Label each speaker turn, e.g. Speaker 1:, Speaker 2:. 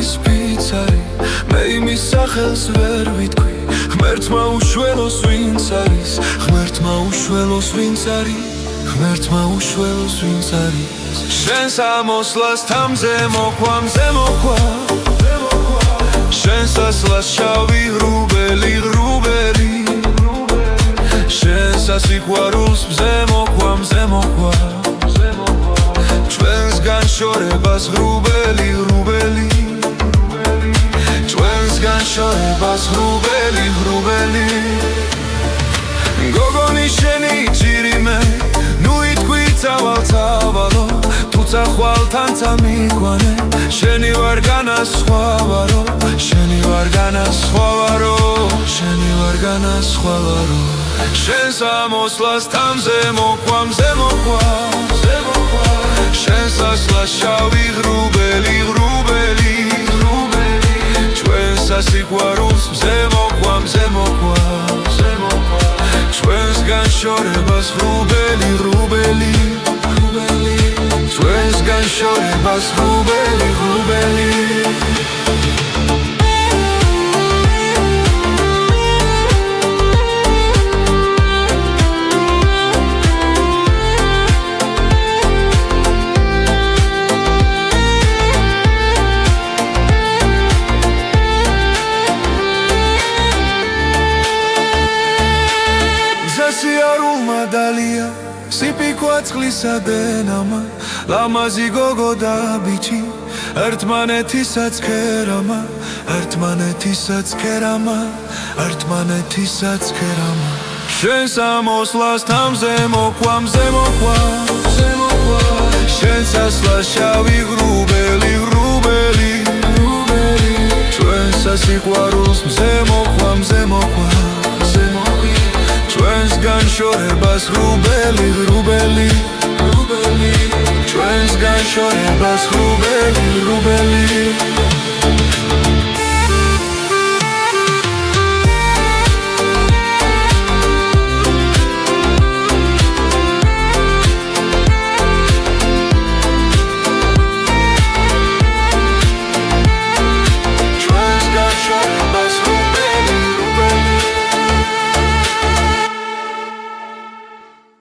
Speaker 1: არის ფიცარი მე იმის სახელს ვერ ვითქვი ღმერთმა უშველოს ვინც არის ღმერთმა უშველოს ვინც არის ღმერთმა უშველოს ვინც არის შენს ამოსვლას თამზე მოყვა შენს ასლას შავი ღრუბელი შენს ასიყვარულს მზე მოყვა ჩვენს განშორებას ღრუბელი ჩვენს განშორებას ღრუბელი გოგონი შენი ჭირი მე ნუ იტყვი წავალო თუცა ხვალთან წამიყვანე შენი ვარ განასხვავარო შენს ამოსვლას თამზე მოყვა შენს ასლას შავი ღრუბელი ჩვენს ასიყვარულს მზე მოყვა ჩვენს განშორებას ღრუბელი ჩვენს განშორებას ღრუბელი სიარულმა დალია სიპიქვა წყლისა დენამა ლამაზი გოგო და ბიჭი ერთმანეთისაც ქერამა შენს ამოსვლას თამზე მოყვა შენს ასლას შავი ღრუბელი ჩვენს ასიყვარულს მზე მოყვა ჩვენს განშორებას ღრუბელი ჩვენს განშორებას ღრუბელი